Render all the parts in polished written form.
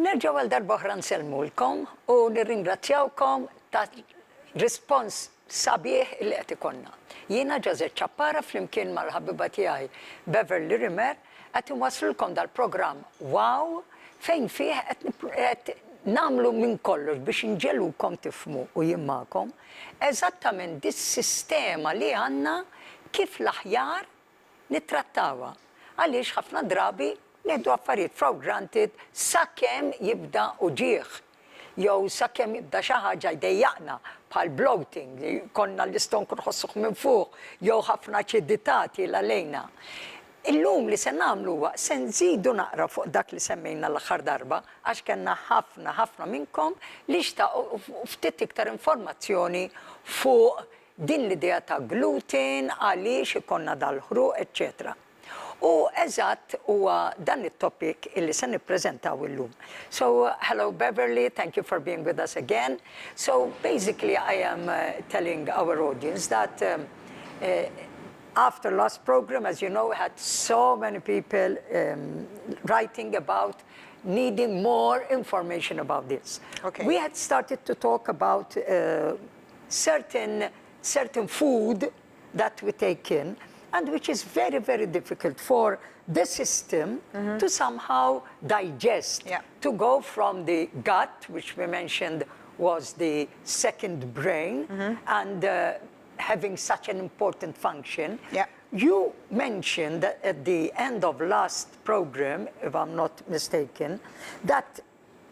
Nerġaw għal darba oħra nsellmulkom u nirringrazzjawkom ta' rispons sabiħ li qed ikonna. Jiena Ġożef Ċappara flimkien mal-ħabiba tiegħi Beverly Rimmer qed inwasslulkom dal-programm Wow fejn fih qed nagħmlu minn kollox biex inġelukom tifhmu u jimmakom eżattament dis-sistema li għandna kif l-aħjar nittrattawha. Għaliex ħafna drabi nieħdu affarijiet for granted sakemm jibda uġigħ. Jew sakemm jibda xi ħaġa jdejjaqna bħal bloating, konna l-istonku nħossuh minn fuq, jew ħafna aċiditati l-għalejna. Illum li se nagħmlu huwa se nżidu naqra fuq dak li semmejna l-aħħar darba għax kellna ħafna minnkom li xtaqgħu ftit iktar informazzjoni fuq din l-idea ta' gluten, għaliex ikonna dal-ħruq, eċċetera. U eżatt huwa dan it-topic illi se nippreżentaw illum. So, hello Beverly, thank you for being with us again. So, basically I am telling our audience that after last program, as you know, we had so many people writing about needing more information about this. Okay. We had started to talk about certain food that we take in, and which is very, very difficult for the system to somehow digest, to go from the gut, which we mentioned was the second brain, and having such an important function. You mentioned that at the end of last program, if I'm not mistaken, that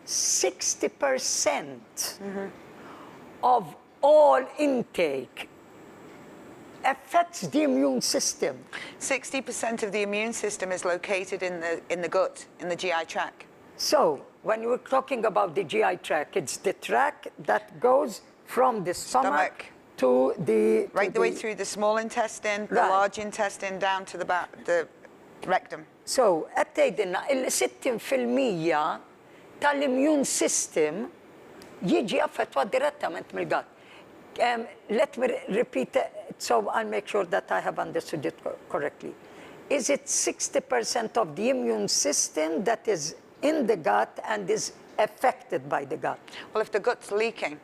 60% of all intake affects the immune system. 60% of the immune system is located in the gut, in the GI tract. So, when we're talking about the GI tract, it's the tract that goes from the stomach to the... Right the way through the small intestine, the large intestine, down to the rectum. So, għattajdinna, il-60% tal-immune system jiġi affettwat direttament mill-gut. Let me repeat it so I'll make sure that I have understood it correctly. Is it 60% of the immune system that is in the gut and is affected by the gut? Well, if the gut's leaking.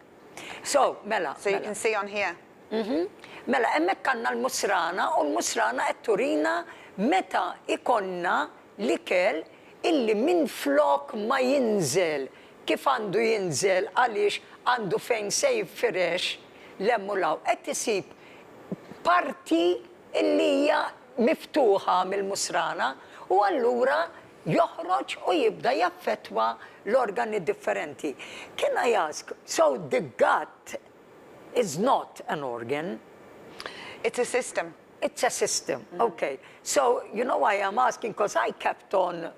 So, Mela. So you can see on here. Mela, emmek kanna l-musrana u l-musrana qed turina meta ikonna l-ikel illi minn flok ma jinżel kif għandu jinżel għaliex għandu fejn se jiffirex l-emmulaw. Qed isib parti illi hija miftuħa mill-musrana u allura joħroġ u jibda jaffettwa l-organi differenti. Can I ask, so the gut is not an organ? It's a system. It's a system, okay. So, you know why I'm asking, because I kept on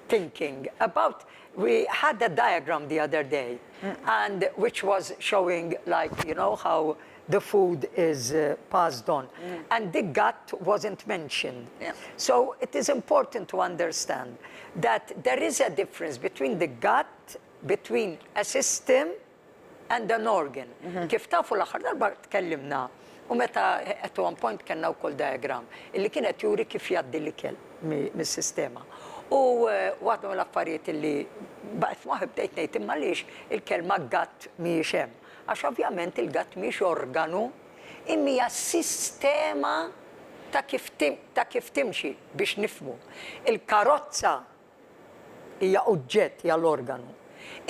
thinking about, we had a diagram the other day, and which was showing like, you know, how the food is passed on. And the gut wasn't mentioned. So it is important to understand that there is a difference between the gut, between a system and an organ. Kif tafu l-aħħar darba tkellimna, u meta at one point kellna wkoll diagram, illi kienet juri kif jgħaddi l-ikel mis-sistema. U waħda mill-affarijiet illi baqgħet waħed bdejt ngħid imma għaliex il-kelma gut mhijiex hemm. Għax ovvjament il-gatt mhix organu, imma hija sistema ta' kif timxi biex nifhmu. Il-karozza hija oġġett, hija l-organu.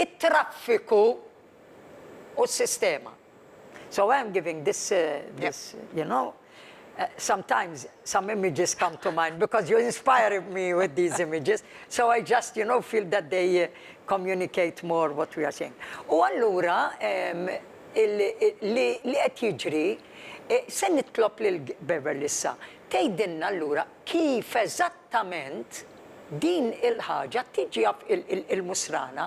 It-traffiku u s-sistema. So I'm giving this, you know, sometimes some images come to mind because you inspire me with these images. So I just, you know, feel that they communicate more what we are saying. U allura li qed jiġri, se nitlob lil Beverly issa tgħidilna allura kif eżattament din il-ħaġa tiġi il-musrana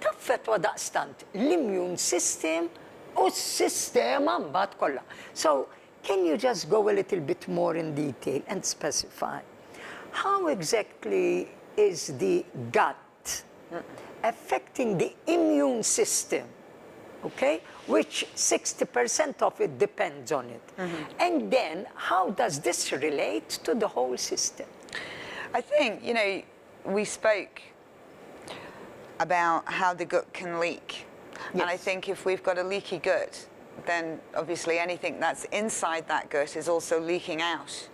taffettwa daqstant l-immune system u s-sistema mbagħad kollha. So can you just go a little bit more in detail and specify how exactly is the gut affecting the immune system, okay? Which 60% of it depends on it. And then how does this relate to the whole system? I think, you know, we spoke about how the gut can leak. And I Yes. think if we've got a leaky gut, then obviously anything that's inside that gut is also leaking out.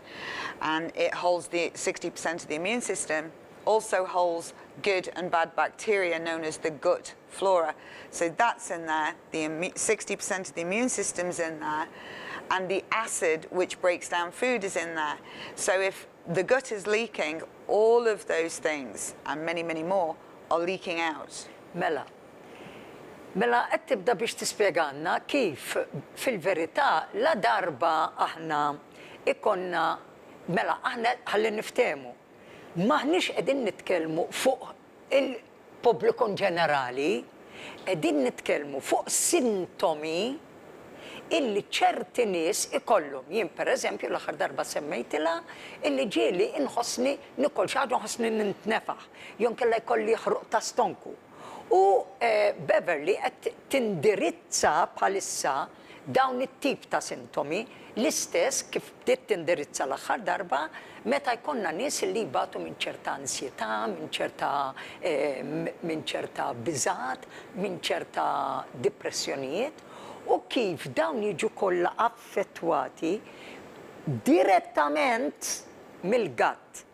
And it holds the 60% of the immune system, also holds good and bad bacteria known as the gut flora. So that's in there, 60% of the immune system's in there, and the acid which breaks down food is in there. So if the gut is leaking, all of those things, and many, many more, are leaking out. Mela, qed tibda biex tispjeganna kif fil-verità la darba aħna ikonna mela aħna ħalli niftehmu. Maħniex qegħdin nitkellmu fuq il-pubbliku ġenerali, qegħdin nitkellmu fuq sintomi illi ċerti nies ikollhom. Jien pereżempju l-aħħar darba semmejtilha illi ġieli inħossni nikol xi ħaġa nħossni nintnefaħ, jew kellha jkolli ħruq ta' stonku. U Beverly qed tindirizza bħalissa dawn it-tip ta' sintomi l-istess kif bdiet tindirizza l-aħħar darba meta jkollna nies li jbatu minn ċerta ansjetà, minn ċerta biżgħat, minn ċerta depressjonijiet u kif dawn jiġu kollha affettwati direttament mill-gatt.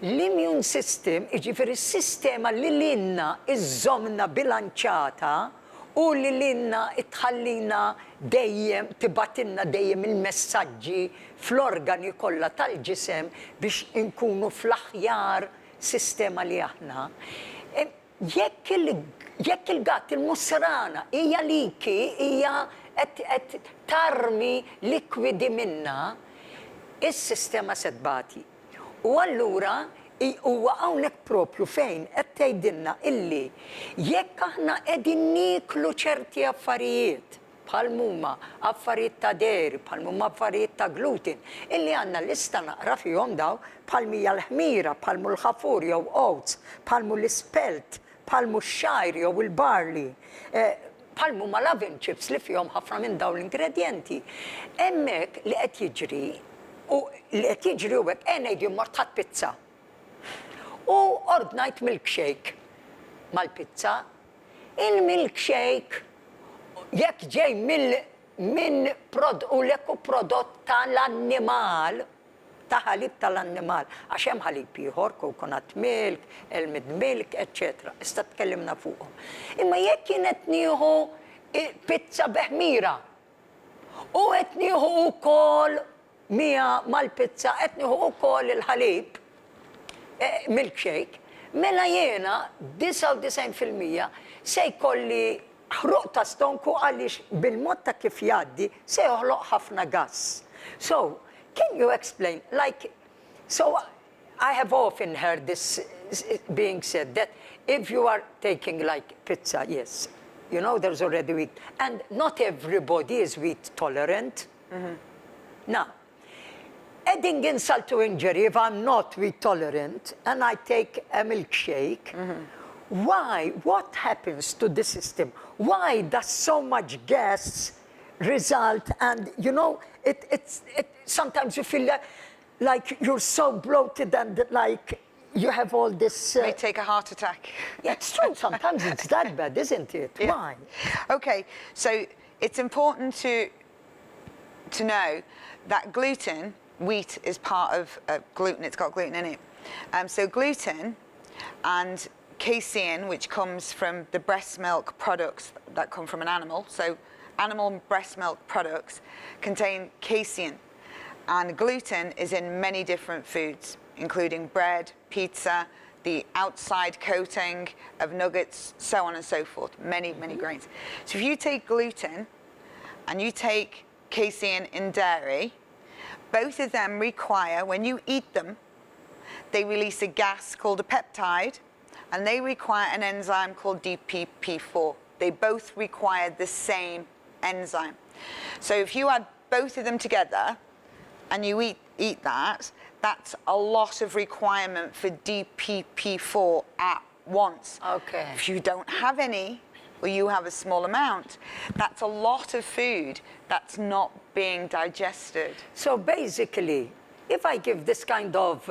L-immune system, jiġifieri s-sistema li l-inna iżżommna bilanċata u li l-inna itħallina dejjem, tibatinna dejjem il-messaġġi fl-organi kollha tal-ġisem biex inkunu fl-aħjar sistema li aħna. Jekk il-gatt il-musrana hija liki, hija qed tarmi likwidi minna, is-sistema se tbati. U allura huwa hawnhekk propju fejn qed tgħidilna illi jekk aħna qegħdin niklu ċerti affarijiet bħal huma affarijiet ta' deri, bħal huma affarijiet ta' gluten, illi għandna lista naqra fihom daw bħal mija l-ħmira, bħal l-ħafur jew oats, bħal l-ispelt, bħal x-xajr jew il-barley, bħal huma l-oven chips li fihom ħafna minn dawn l-ingredjenti. Hemmhekk li qed jiġri u li qed jiġri hekk ngħidu mort ħadd pizza. U ordnajt milkshake mal-pizza. Il-milkshake jekk ġej minn prodott tal-annimal, ta' ħalib tal-annimal, għax hemm ħalib ieħor, coconut milk, almond milk, etc. Issa tkellimna fuqhom. Imma jekk kien qed nieħu pizza beħmira u qed nieħu wkoll mija mal-pizza qed nieħu wkoll il-ħalib milkshake, mela jiena 99% se jkolli ħruq ta' stonku għaliex bil-mod ta' kif jgħaddi se joħloq ħafna gass. So, can you explain, so I have often heard this being said that if you are taking like pizza, yes, you know there's already wheat, and not everybody is wheat tolerant. Now, adding insult to injury, if I'm not wheat tolerant and I take a milkshake, why? What happens to the system? Why does so much gas result? And you know, sometimes you feel like you're so bloated and like you have all this. May take a heart attack. Yeah, it's true. Sometimes it's that bad, isn't it? Yeah. Why? Okay, so it's important to know that gluten, wheat is part of gluten, it's got gluten in it. So gluten and casein, which comes from the breast milk products that come from an animal, so animal breast milk products contain casein, and gluten is in many different foods, including bread, pizza, the outside coating of nuggets, so on and so forth, many grains. So if you take gluten and you take casein in dairy, both of them require, when you eat them, they release a gas called a peptide, and they require an enzyme called DPP4. They both require the same enzyme. So if you add both of them together and you eat that, that's a lot of requirement for DPP4 at once. Okay. If you don't have any, or you have a small amount, that's a lot of food that's not being digested. So basically, if I give this kind of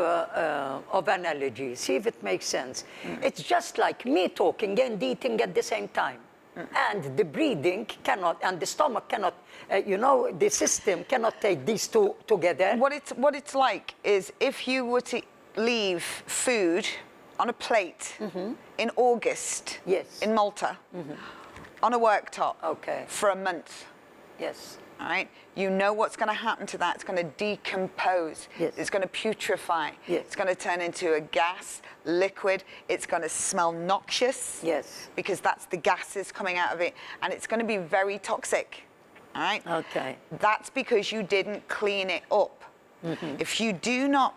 analogy, see if it makes sense. It's just like me talking and eating at the same time. And the breathing cannot, and the stomach cannot, the system cannot take these two together. What it's like is if you were to leave food on a plate in August Yes. in Malta on a worktop Okay. for a month. Yes. All right, you know what's going to happen to that. It's going to decompose. Yes. It's going to putrefy. Yes. It's going to turn into a gas, liquid. It's going to smell noxious. Yes. Because that's the gases coming out of it, and it's going to be very toxic. All right. Okay. That's because you didn't clean it up. If you do not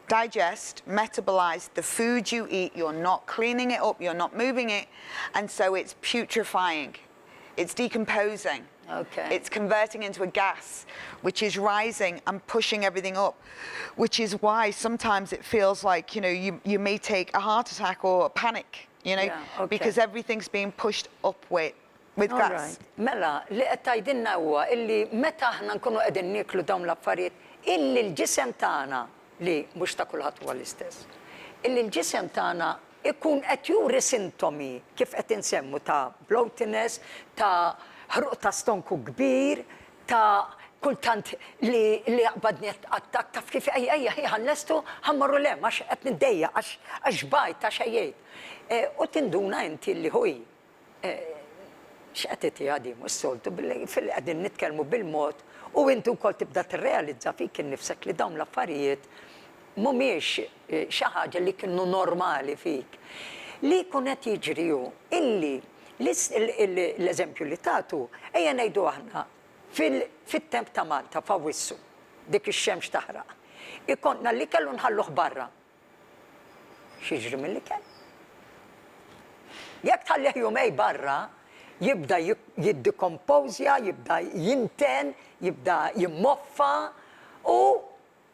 digest, metabolize the food you eat, you're not cleaning it up, you're not moving it, and so it's putrefying. It's decomposing. Okay. It's converting into a gas, which is rising and pushing everything up, which is why sometimes it feels like, you may take a heart attack or a panic, Yeah, okay. because everything's being pushed up with gas. Alright. Mela, li qed tgħidilna huwa illi meta aħna nkunu qegħdin nieklu dawn l-affarijiet, illi l-ġisem tagħna li mhux ta' kulħadd huwa l-istess. Illi l-ġisem tagħna ikun qed juri sintomi kif qed insemmu ta' bloatiness, ta' ħruq ta' stonku kbir, ta' kultant li jaqbadni attak taf kif ejja ħanlestu ħammorru lem għax qed niddejja għax bajt ta' xejjejt. U tinduna inti li ħuj x'qed għadi s-soltu fil-qegħdin nitkellmu bil-mod u inti wkoll tibda tirrealizza fik innifsek li dawn l-affarijiet mhumiex xi ħaġa li kienu normali fik. Li jkun qed jiġri hu illi l-eżempju li tagħtu ejja ngħidu aħna fit-temp ta' Malta f'Awwissu dik ix-xemx taħraq. Ikontna li kellu nħalluh barra. X'jiġri mill-ikel? Jekk tħallih jumej barra, jibda jiddekompozja, jibda jinten, jibda jimmoffa u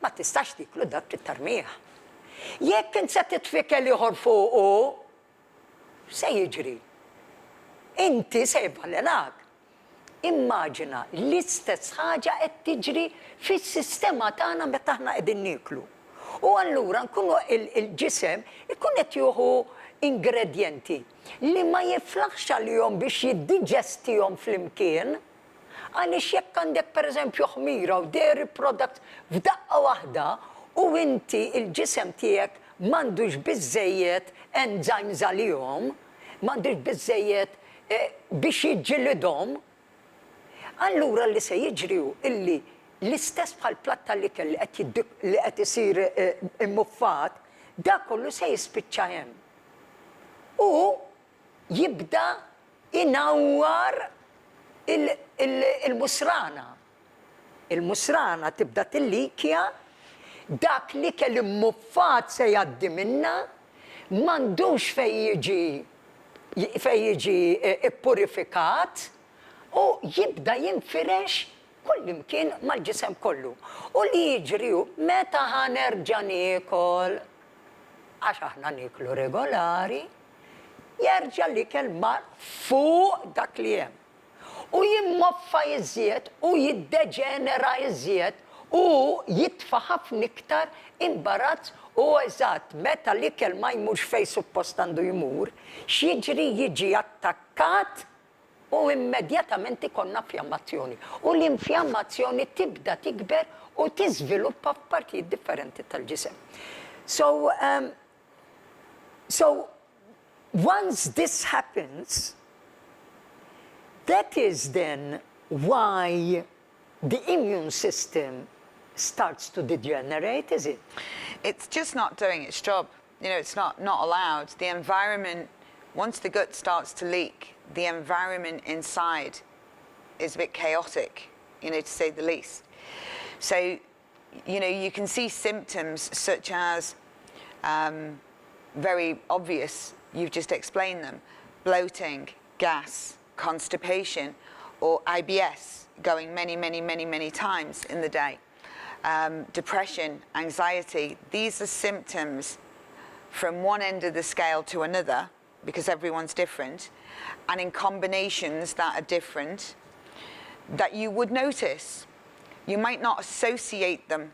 ma tistax tiklu dak tittarmih. Jekk int se titfikel ieħor fuqu, se jiġri. Inti se jivvalenak. Immaġina l-istess ħaġa qed tiġri fis-sistema tagħna meta aħna qegħdin niklu. U allura nkunu il-ġisem ikun qed jieħu ingredjenti li ma jiflaħx għalihom biex jiddiġestihom flimkien, għaliex jekk għandek pereżempju ħmira u dairy product f'daqqa waħda u inti il-ġisem tiegħek m'għandux biżżejjed enzymes għalihom, m'għandux biżżejjed biex jiġġilidhom, allura li se jiġri hu illi l-istess bħal platta li qed isir immuffat, dak kollu se jispiċċa hemm. U jibda inawwar il-musrana. Il-musrana tibda tillikja, dak li kell immuffat se jgħaddi minna, m'għandux fejn jiġi ippurifikat u jibda jinfirex kullimkien mal-ġisem kollu. U li jiġri hu meta ħanerġa' niekol, għax aħna niklu regolari, jerġa' l-ikel mar fuq dak li hemm. U jimmoffa iżjed u jiddeġenera iżjed u jitfa' ħafna iktar imbarazz u eżatt meta l-ikel ma jmurx fejn suppost għandu jmur, x'jiġri jiġi attakkat u immedjatament ikollna infjammazzjoni. U l-infjammazzjoni tibda tikber u tiżviluppa f'partijiet differenti tal-ġisem. So once this happens, that is then why the immune system starts to degenerate, is it? It's just not doing its job. It's not allowed. The environment, once the gut starts to leak, the environment inside is a bit chaotic, to say the least. So, you can see symptoms such as very obvious, you've just explained them, bloating, gas, constipation, or IBS going many times in the day. Depression, anxiety, these are symptoms from one end of the scale to another, because everyone's different, and in combinations that are different, that you would notice. You might not associate them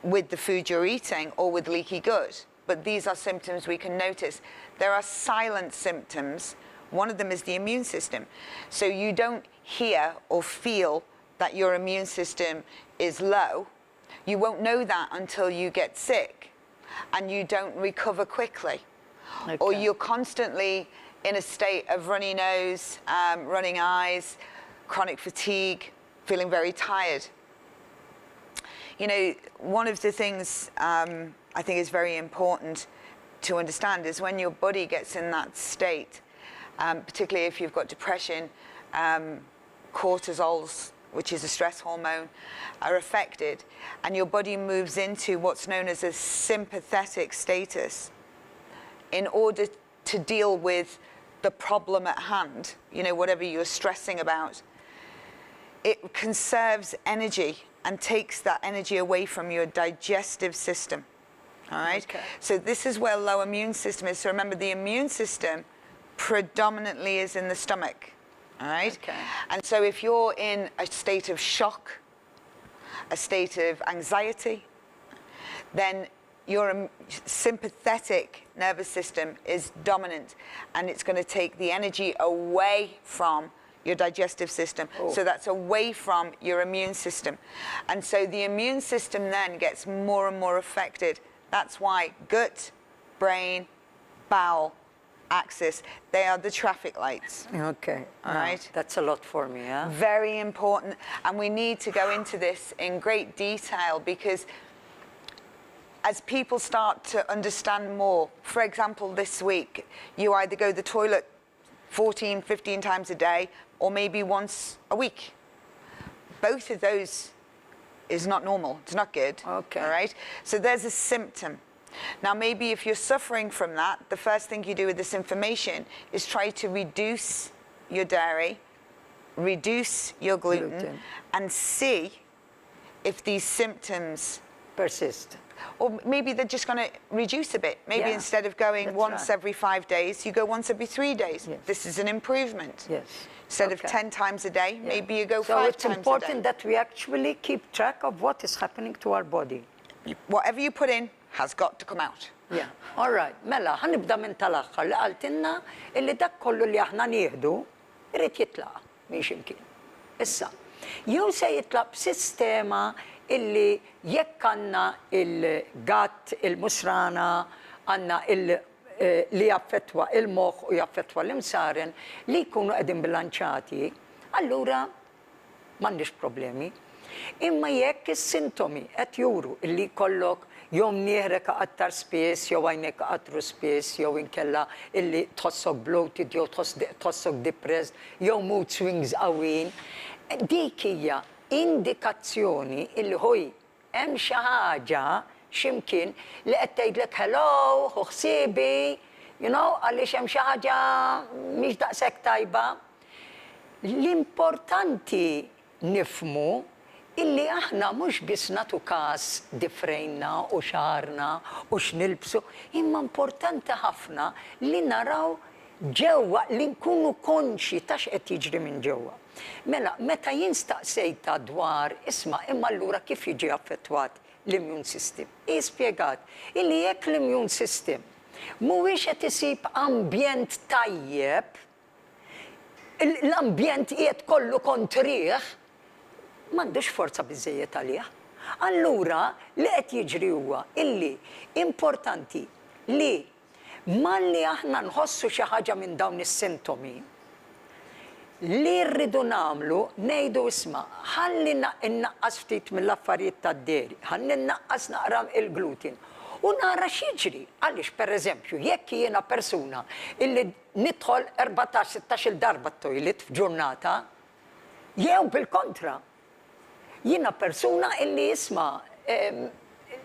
with the food you're eating or with leaky gut, but these are symptoms we can notice. There are silent symptoms. One of them is the immune system. So you don't hear or feel that your immune system is low. You won't know that until you get sick and you don't recover quickly. Okay. Or you're constantly in a state of runny nose, running eyes, chronic fatigue, feeling very tired. You know, one of the things I think is very important to understand is when your body gets in that state, particularly if you've got depression, cortisols, which is a stress hormone, are affected, and your body moves into what's known as a sympathetic status in order to deal with the problem at hand, you know, whatever you're stressing about. It conserves energy and takes that energy away from your digestive system, all right? Okay. So this is where low immune system is. So remember, the immune system predominantly is in the stomach, all right? Okay. And so if you're in a state of shock, a state of anxiety, then your sympathetic nervous system is dominant, and it's going to take the energy away from your digestive system. Oh. So that's away from your immune system. And so the immune system then gets more and more affected. That's why gut, brain, bowel, axis, they are the traffic lights. Okay. All Now, right. That's a lot for me, huh? Very important. And we need to go into this in great detail, because as people start to understand more, for example, this week, you either go to the toilet 14, 15 times a day, or maybe once a week. Both of those is not normal. It's not good. Okay. All right? So there's a symptom. Now, maybe if you're suffering from that, the first thing you do with this information is try to reduce your dairy, reduce your gluten. And see if these symptoms Persist. or maybe they're just going to reduce a bit. Maybe Yeah, instead of going that's once right. every 5 days, you go once every 3 days. Yes. This is an improvement. Yes. Instead of Okay. 10 times a day, Yeah. maybe you go so 5 it's times important a day. that we actually keep track of what is happening to our body. Whatever you put in has got to come out. Yeah. All right. Mela, ħanibda minn tal-aħħar li qaltilna illi dak kollu li aħna nieħdu irid jitlaq minn ximkien. Issa, jew se jitlaq b'sistema illi jekk għandna il-gatt, il-musrana, għandna li jaffettwa il-moħħ u jaffettwa l-imsaren li jkunu qegħdin bilanċati, allura m'għandix problemi. Imma jekk is-sintomi qed juru illi jkollok jom nieħrek aktar spiss, jew għajnek qatru spiss, jew inkella illi tħossok bloated, jew tħossok depressed, jew mood swings qawwin, dik hija indikazzjoni illi ħoj hemm xi ħaġa x'imkien li qed tgħidlek hello, hu ħsiebi, you know, għaliex hemm xi ħaġa mhix daqshekk tajba. L-importanti nifmu illi aħna mhux biss nagħtu każ difrejna u xarna u x'nilbsu, imma importanti ħafna li naraw ġewwa li nkunu konxi ta' x'qed jiġri minn ġewwa. Mela, meta jinstaqsejta dwar isma' imma allura kif jiġi affettwat l-immune system. Spjegat illi jekk l-immune system mhuwiex qed isib ambjent tajjeb, l-ambjent qiegħed kollu kontrih, m'għandux forza biżżejjed għalih. Allura li qed jiġri huwa illi importanti li malli aħna nħossu xi ħaġa minn dawn is-sintomi li rridu nagħmlu ngħidu isma' ħalli innaqqas ftit mill-affarijiet tad-deri, ħalli innaqqas naqra il-gluten u nara x'jiġri. Għaliex pereżempju jekk jiena persuna illi nidħol 14-16 darba t-toilet f'ġurnata, jew bil-kontra. Jiena persuna illi isma'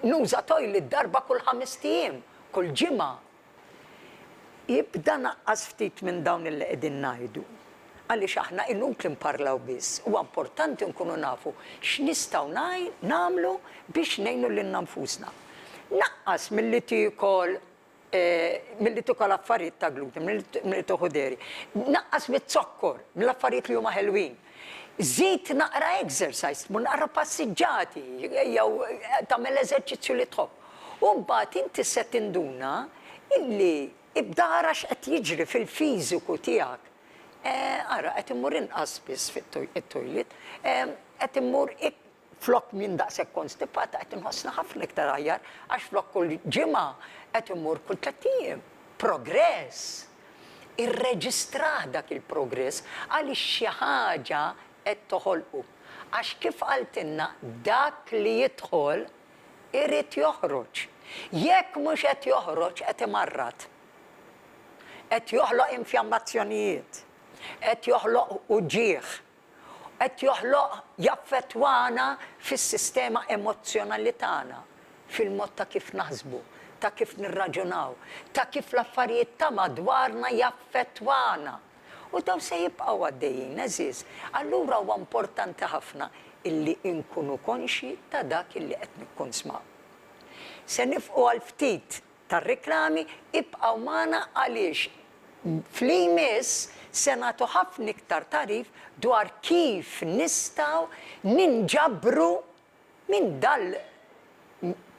nuża toilet darba kull 5 ijiem, kull ġimgħa. Jibda naqqas ftit minn dawn illi qegħdin ngħidu. Għaliex aħna inutli nparlaw biss. Huwa importanti nkunu nafu x'nistgħu nagħmlu biex ngħinu lil nfusna. Naqqas milli tikol affarijiet ta' gluten, milli tieħu deri. Naqqas mit-zokkor, mill-affarijiet li huma ħelwin. Żid naqra exercise, tmur naqra passiġġati, jew tagħmel eżerċizzju li tħobb. U mbagħad inti se tinduna illi ibdara x'qed jiġri fil-fiżiku tiegħek. Ara, qed immur inqas biss fit-toilet, qed immur flok minn daqshekk konstipata qed inħossna ħafna iktar aħjar għax flok kull ġimgħa qed immur kull tliet ijiem. Progress. Irreġistrah dak il-progress għaliex xi ħaġa qed toħolqu. Għax kif qaltilna dak li jidħol irid joħroġ. Jekk mhux qed joħroġ qed imarrad. Qed joħloq infjammazzjonijiet. Qed joħloq uġigħ. Qed joħloq jaffettwana fis-sistema emozjonali tagħna, fil-mod ta' kif naħsbu, ta' kif nirraġunaw, ta' kif l-affarijiet ta' madwarna jaffettwana. U daw se jibqgħu għaddejjin eżiż. Allura huwa importanti ħafna illi nkunu konxi ta' dak illi qed nikkonsmaw. Se nifqu għal ftit tar-riklami ibqgħu magħna għaliex fl-imiss se nagħtu ħafna iktar tarif dwar kif nistgħu ninġabru minn dal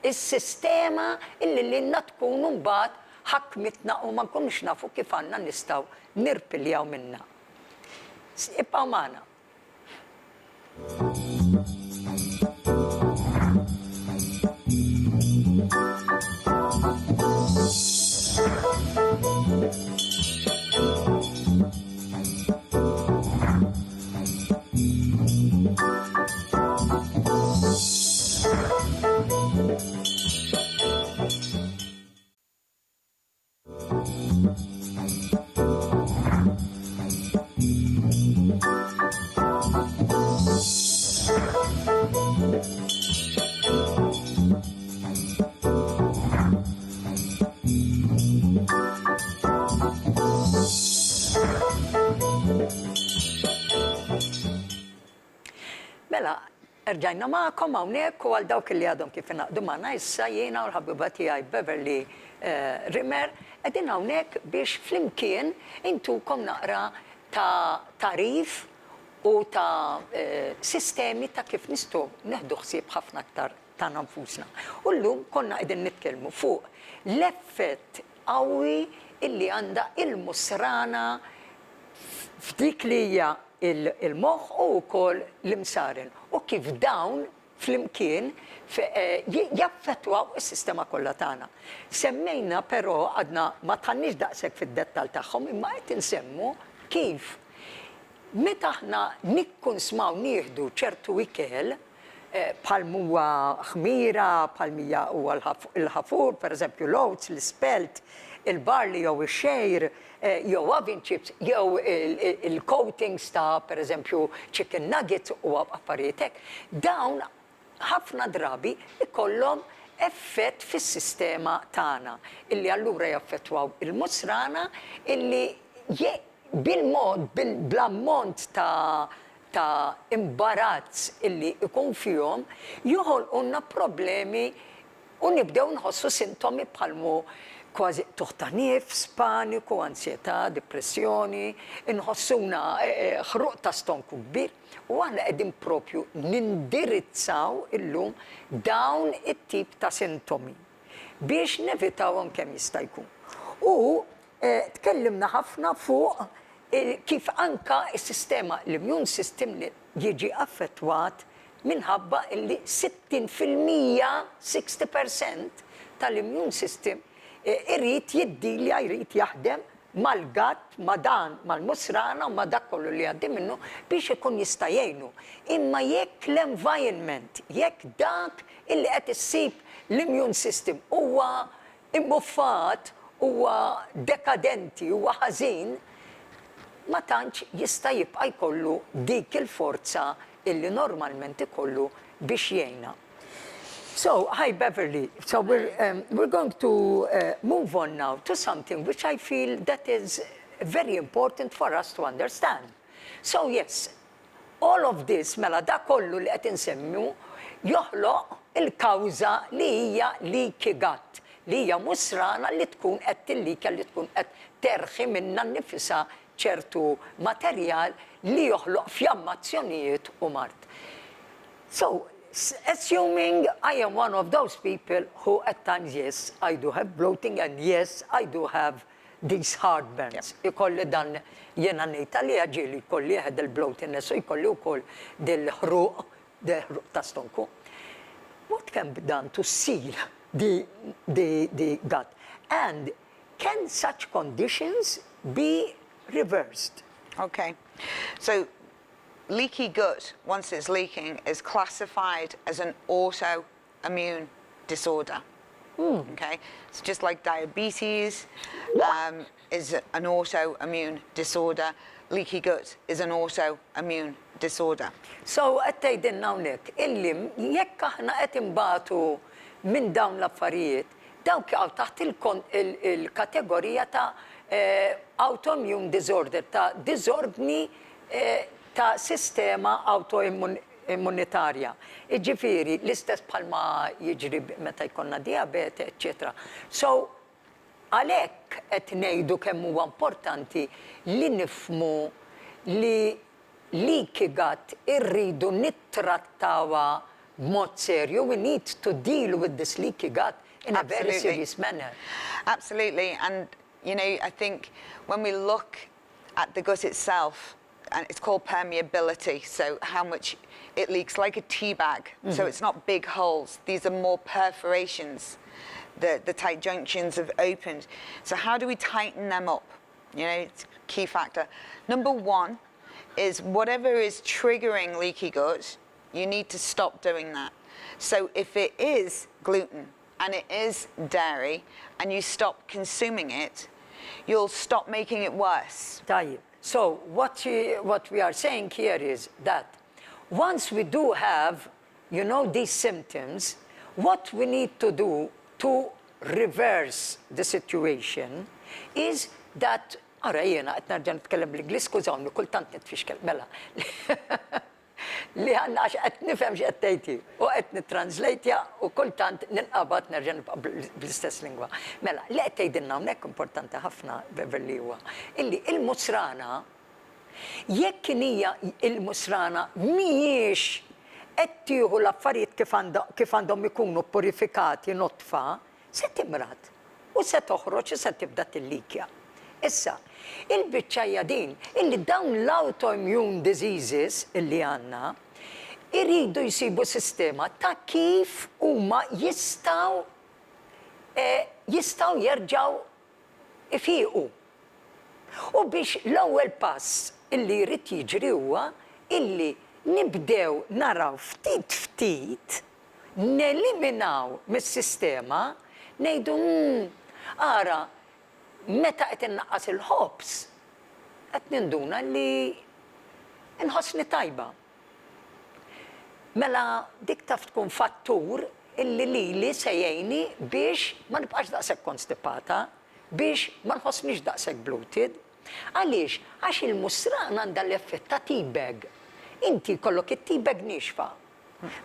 is-sistema illi lilna tkun mbagħad ħakmitna u ma nkunux nafu kif għandna nistgħu nirpiljaw minnha. Ibqgħu magħna. Mela, rġajna ma'kom hawnhekk u għal dawk li għadhom kif inaqdu magħna issa jiena u l-ħabiba tiegħi Beverly Rimmer qegħdin hawnhekk biex flimkien intukom naqra ta' tarif u ta' sistemi ta' kif nistgħu neħdu ħsieb ħafna aktar ta' nfusna. U llum konna qegħdin nitkellmu fuq l-effett qawwi illi għandha il-musrana f'dik li hija il-moħħ u wkoll l-imsaren u kif dawn flimkien jaffettwaw is-sistema kollha tagħna. Semmejna però għadna ma tħannix daqshekk fid-dettall tagħhom imma qed insemmu kif meta aħna nikkonsmaw nieħdu ċertu ikel bħal huwa ħmira, bħal mija huwa l-ħafur, pereżempju l-oats, l-ispelt, il-barley jew ix-xejr, jew oven chips, jew il-coatings ta' pereżempju chicken nuggets u affarijiet hekk, dawn ħafna drabi ikollhom effett fis-sistema tagħna illi allura jaffettwaw il-musrana illi bil-mod, bl-ammont ta' imbarazz illi ikun fihom joħolqulna problemi u nibdew nħossu sintomi bħalmu kważi tuħtanif, paniku, ansjetà, depressjoni, inħossuna ħruq ta' stonku kbir u għana qegħdin propju nindirizzaw illum dawn it-tip ta' sintomi biex nevitawhom kemm jista' jkun. U tkellimna ħafna fuq kif anka is-sistema l-immune system li jiġi affettwat minħabba illi 60%, 60% tal-immune system irrid jiddilja, jrid jaħdem mal-gatt, ma' dan, mal-musrana u ma' dak kollu li għaddi minnu biex ikun jista' jgħinu. Imma jekk l-environment, jekk dak illi qed issib l-immune system huwa imbuffat, huwa dekadenti, huwa ħażin, ma tantx jista' jibqa' jkollu dik il-forza illi normalment ikollu biex jgħinha. So, hi Beverly. So we're going to move on now to something which I feel that is very important for us to understand. So yes, all of this, mela da kollu li qed insemmu joħloq il-kawża li hija leaky gut, li hija musrana li tkun qed tillika li tkun qed terħi minna nnifisha ċertu materjal li joħloq fjammazzjonijiet u mart. So, assuming I am one of those people who at times, yes, I do have bloating and yes, I do have these heartburns. Ikolli dan jena nejta li ġili kolli jħed il-bloatiness u ikolli u koll del-ħruq ta' stonku. What can be done to seal the gut? And can such conditions be reversed? Okay, so leaky gut, once it's leaking, is classified as an autoimmune disorder. Okay, it's just like diabetes is an autoimmune disorder. Leaky gut is an autoimmune disorder. So, għattajdin nawnek, illi jekk aħna qed imbagħtu minn dawn l-affarijiet, dawk għaw taħt il-kategorija ta' autoimmune disorder, ta' disordni ta' sistema autoimmunitarja. Iġifiri, l-istess bħalma jiġri meta jkollna diabete, etc. So, għalhekk qed ngħidu kemm huwa importanti li nifhmu li leaky gut irridu nittrattawha b'mod serju. We need to deal with this leaky gut in a very serious manner. Absolutely, and you know, I think when we look at the gut itself, and it's called permeability, so how much it leaks, like a tea bag. So it's not big holes, these are more perforations. The tight junctions have opened. So how do we tighten them up? You know, it's a key factor. Number one is whatever is triggering leaky gut, you need to stop doing that. So if it is gluten and it is dairy and you stop consuming it, you'll stop making it worse. Tayyib. So what we are saying here is that once we do have, you know, these symptoms, what we need to do to reverse the situation is that, ara jena, qed nerġa' nitkellem bl-Ingliż, skużawni, kultant nitfixkel, mela. Li għanna għax qed nifhem x'qed tgħidhi u qed nittranslejtja u kultant ninqabad nerġa' nibqa' bl-istess lingwa. Mela, li qed tgħidilna hawnhekk importanti ħafna Beverly huwa illi il-musrana jekk hija il-musrana mhijiex qed tieħu l-affarijiet kif għandhom ikunu purifikati notfa, se timrad u se toħroġ u se tibda tillikja. Issa, il-biċċajja din, illi dawn l-autoimmune diseases illi għanna, iridu jisibu sistema ta' kif huma jistaw jerġaw ifiqu. U biex l-ewwel pass illi jrid jiġri huwa illi nibdew naraw ftit neliminaw mis-sistema ngħidu ara meta qed innaqqas il-ħobs qed ninduna li inħossni tajba. Mela dik taf tkun fattur illi lili se jgħinni biex ma nibqax daqshekk konstipata, biex ma nħossniex daqshekk bloated. Għaliex? Għax il-musran għandha l-effett ta' tea bag. Inti kollok it-tea bag nixfa.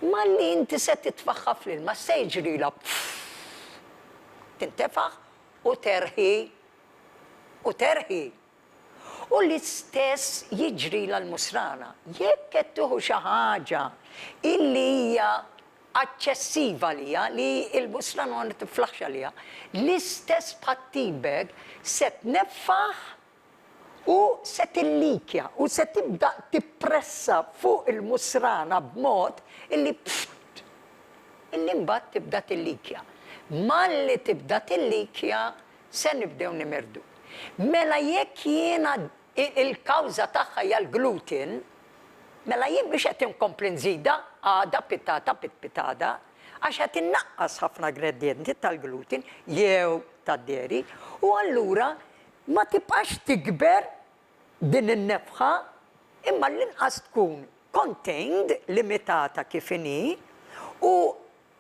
Ma li inti se titfaħħa fl-ilma se jiġrila tintefaħ u terħi. U l-istess jiġrila l-musrana. Jekk qed tieħu xi ħaġa illi hija aċċessiva liha li l-musrana ma tiflaħx għaliha, l-istess bħat-tea bag se tneffaħ u se tillikja u se tibda tippressa fuq il-musrana b'mod illi mbagħad tibda tillikja. Malli tibda tillikja se nibdew nimerdu. Mela jekk jiena il-kawża tagħha hija l-gluten, mela jien biex qed inkompli nżida għada pitpitada għax qed innaqqas ħafna gradienti tal-gluten jew tad-deri u allura ma tibqax tikber din in-nefħa imma l-inqas tkun contained, limitata kif inhi u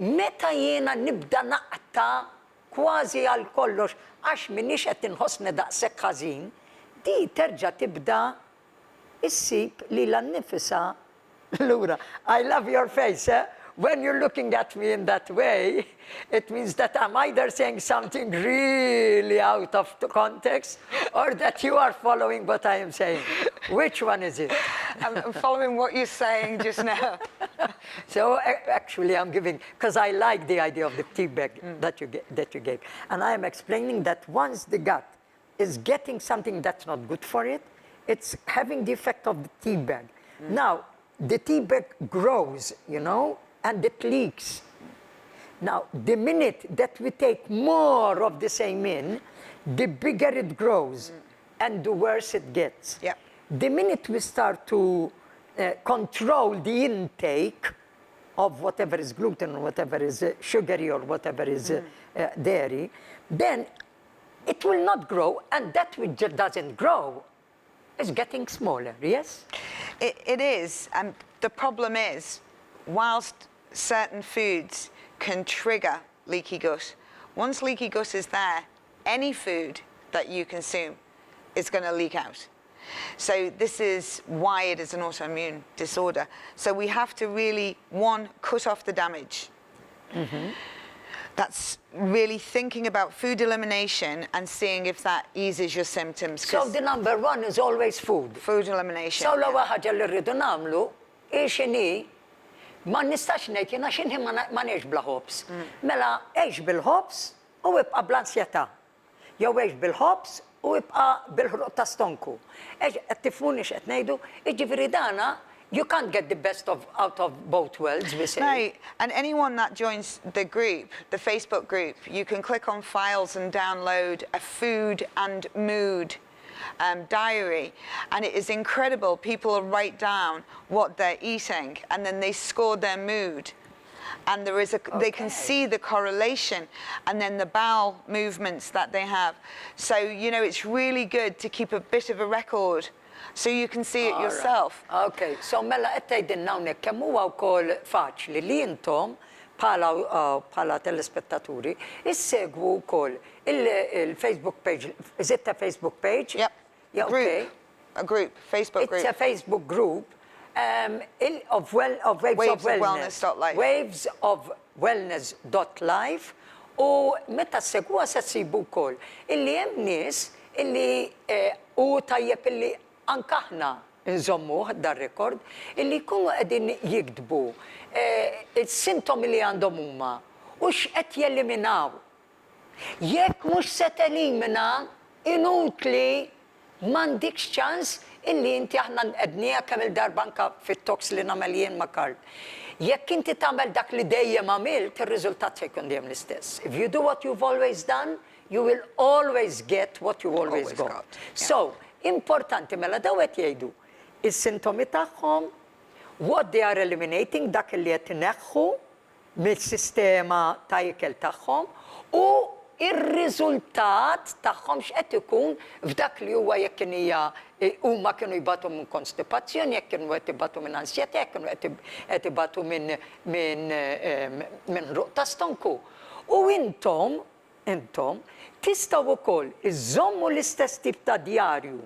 meta jiena nibda naqta kważi għal kollox għax minix qed inħossni daqshekk ħażin, di terġa' tibda issib li l-nifisa lura. I love your face, eh? When you're looking at me in that way, it means that I'm either saying something really out of the context or that you are following what I am saying. Which one is it? I'm following what you're saying just now. So actually I'm giving, because I like the idea of the tea bag that you gave. And I am explaining that once the gut is getting something that's not good for it, it's having the effect of the tea bag. Now, the tea bag grows, you know, and it leaks. Now, the minute that we take more of the same in, the bigger it grows and the worse it gets. Yep. The minute we start to control the intake of whatever is gluten, or whatever is sugary, or whatever is dairy, then it will not grow, and that which doesn't grow is getting smaller, yes? It is, and the problem is, whilst certain foods can trigger leaky gut, once leaky gut is there, any food that you consume is going to leak out. So this is why it is an autoimmune disorder. So we have to really, one, cut off the damage. That's really thinking about food elimination and seeing if that eases your symptoms. So the number one is always food. Food elimination. So l-ewwel ħaġa li rridu nagħmlu hi x'inhi ma nistax ngħid jiena x'inhi ma ngħix bla ħobs. Mela għex bil-ħobs u ibqa' bl-ansjetà. Jew għex bil-ħobs u ibqa' bil-ħruq ta' stonku. Qed tifhmuni x'qed ngħidu, jiġifieri dana you can't get the best out of both worlds, we say. No, and anyone that joins the group, the Facebook group, you can click on files and download a food and mood diary, and it is incredible. People write down what they're eating, and then they score their mood, and there is they can see the correlation, and then the bowel movements that they have. So you know, it's really good to keep a bit of a record, so you can see it yourself. Okay, so mela qed tgħidilna hawnhekk kemm huwa wkoll faċli li intom bħala telespettaturi issegwu wkoll il-Facebook page. Is it a Facebook page? Yep. Yeah, group. okay. A group, Facebook group. It's a Facebook group of Waves of Wellness. Waves of Wellness.life. U meta segwa se tsibu wkoll illi hemm nies illi u tajjeb illi anke aħna nżommu dar rekord illi jkunu qegħdin jiktbu is-sintomi li għandhom huma u x'qed jeliminaw. Jekk mhux se telimina inutli m'għandikx ċans illi inti aħna qedniha kemm il-darba anke fit-talks li nagħmel jien ma' Karl. Jekk inti tagħmel dak li dejjem għamilt, ir-riżultat se jkun dejjem l-istess. If you do what you've always done, you will always get what you always got. Yeah. So, importanti mela daw qed jgħidu is-sintomi tagħhom, what they are eliminating, dak li qed ineħħu mis-sistema ta' ikel tagħhom u ir-riżultat tagħhom x'qed ikun f'dak li huwa jekk kien hija huma kienu jbatu minn konstipazzjoni, jekk kienu qed ibatu minn ansjetà, jekk kienu qed ibatu minn ruq ta' stonku. U intom tistgħu wkoll iżommu l-istess tip ta' djarju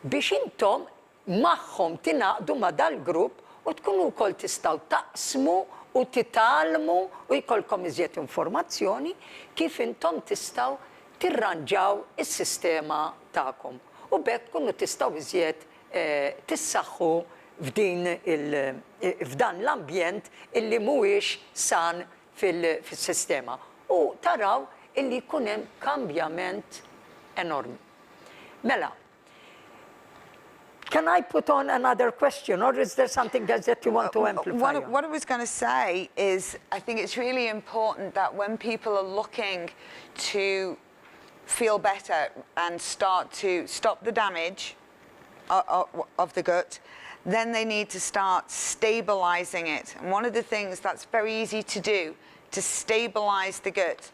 biex intom magħhom tingħaqdu ma' dal-grupp u tkunu wkoll tistgħu taqsmu u titgħallmu u jkollkom iżjed informazzjoni kif intom tistgħu tirranġaw is-sistema tagħkom. U bekk tkunu tistgħu iżjed tissaħħu f'dan l-ambjent illi mhuwiex san fis-sistema. U taraw illi jkun hemm kambjament enormi. Mela, can I put on another question, or is there something else that you want to amplify? What I was going to say is, I think it's really important that when people are looking to feel better and start to stop the damage of the gut, then they need to start stabilizing it. And one of the things that's very easy to do to stabilize the gut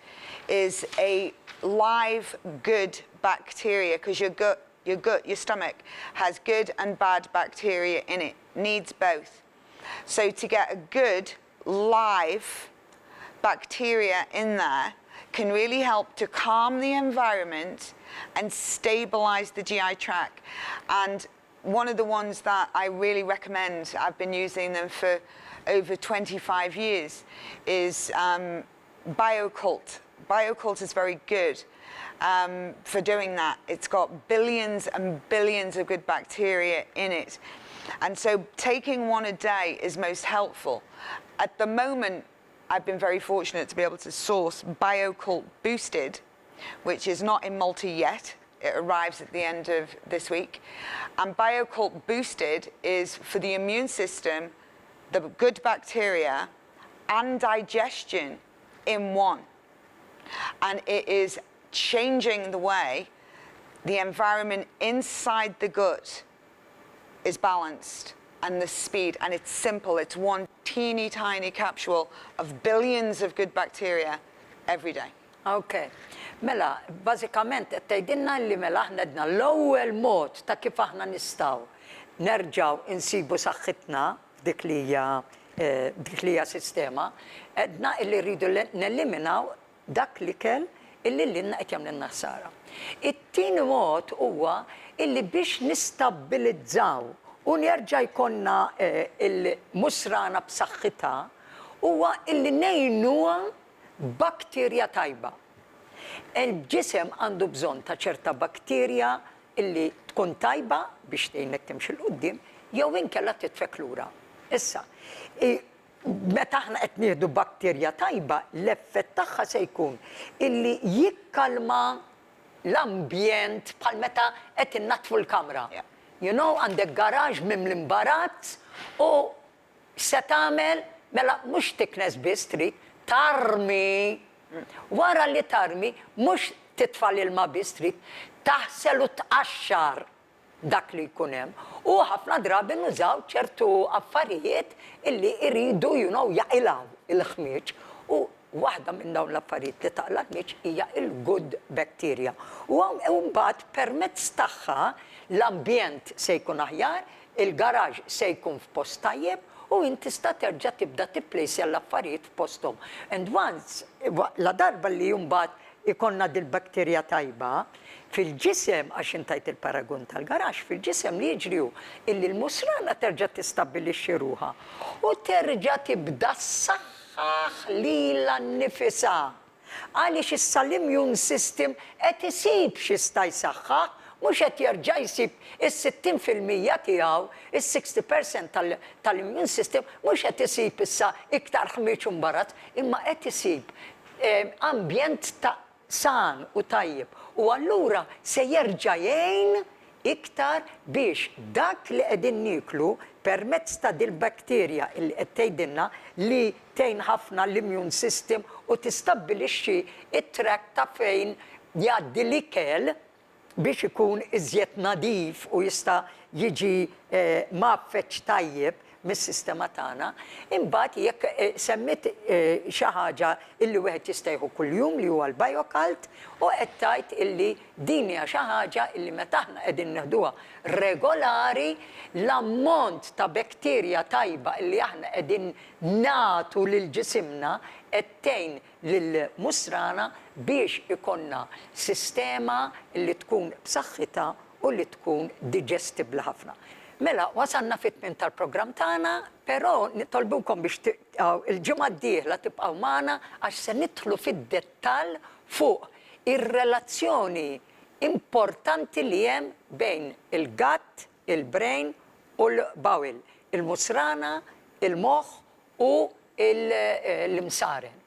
is a live good bacteria, because your stomach has good and bad bacteria in it, needs both. So to get a good live bacteria in there can really help to calm the environment and stabilize the GI tract. And one of the ones that I really recommend, I've been using them for over 25 years, is BioCult. BioCult is very good for doing that. It's got billions and billions of good bacteria in it. And so taking one a day is most helpful. At the moment, I've been very fortunate to be able to source BioCult Boosted, which is not in Malta yet. It arrives at the end of this week. And BioCult Boosted is for the immune system, the good bacteria, and digestion in one. And it is changing the way the environment inside the gut is balanced, and the speed, and it's simple. It's one teeny tiny capsule of billions of good bacteria every day. Okay. Mela, bażikament qed tgħidilna li mela aħna għedna l-ewwel mod ta' kif aħna nistgħu nerġgħu insibu saħħitna dik li hija sistema, għedna li rridu neliminaw dak l-ikel illi lilna qed jagħmlilna ħsara. It-tieni mod huwa illi biex nistabbilizzaw u nerġa' jkollna il-musrana b'saħħitha huwa illi ngħinuha bakterja tajba. Il-ġisem għandu bżonn ta' ċerta bakterja illi tkun tajba biex tgħinek timxi l-qudiem jew inkella titfek lura. Issa, meta aħna qed nieħdu bakterja tajba, l-effett tagħha se jkun illi jikkalma l-ambjent bħal meta qed innatfu l-kamra. You know, għandek garaġ minn l-imbarazz u se tagħmel mela mhux tiknes biss trid tarmi. Wara li tarmi mhux titfal ilma biss trid taħsel u tqaxxar dak li jkun hemm. U ħafna drabi nużaw ċertu affarijiet illi jridu jaqilgħu il-ħmieġ. U waħda minn dawn l-affarijiet li taqla l-ħmieġ hija il-good bacteria. U mbagħad permezz tagħha l-ambjent se jkun aħjar, il-garaġ se jkun f'post tajjeb u inti tista' terġa' tibda tipplejsja l-affarijiet f'posthom. And once, la darba li mbagħad ikonna dil-bakterja tajba, fil-ġisem, għax intajt il-paragun tal-garaġ, fil-ġisem li jiġriju illi l-musrana terġa' tistabbilixxi ruħha u terġa' tibda ssaħħaħ lilha nnifisha. Għaliex issa l-immune system qed isib x'jista' jsaħħaħ, mhux qed jerġa' jsib is-60% tiegħu, is-60% tal-immune system mhux qed isib issa iktar ħmieġ u mbarazz, imma qed isib ambjent ta' san u tajjeb. U allura se jerġa' jgħin iktar biex dak li qegħdin niklu permezz ta' dil-bakterja li qed tgħidilna li tgħin ħafna l-immune system u tistabbilixxi it-trakt ta' fejn jgħaddi l-ikel biex ikun iżjed nadif u jista' jiġi maffeċ tajjeb mis-sistema tagħna, imbagħad jekk semmit xi ħaġa illi wieħed jista' jieħu kuljum li huwa l-BioCult u qed tgħid illi din hija xi ħaġa illi meta aħna qegħdin neħduha regolari l-ammont ta' bakterja tajba illi aħna qegħdin nagħtu lil ġisimna qed tgħin lill-musrana biex ikonna sistema illi tkun b'saħħitha u li tkun digestibbli ħafna. Mela, wasanna fit-tmiem tal-programm tagħna, però nitolbukom biex il-ġimgħa d-dieħla tibqgħu magħna għax se nidħlu fid-dettall fuq ir-relazzjoni importanti li hemm bejn il-gatt, il-brain u l-bowel, il-musrana, il-moħħ u l-imsaren.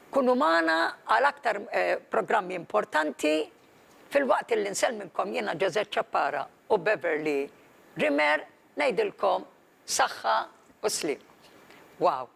Kunu magħna għal aktar programmi importanti fil-waqt li nsellminkom jiena Ġożett Ċappara u Beverly Rimmer ngħidilkom saħħa u slim. Wow!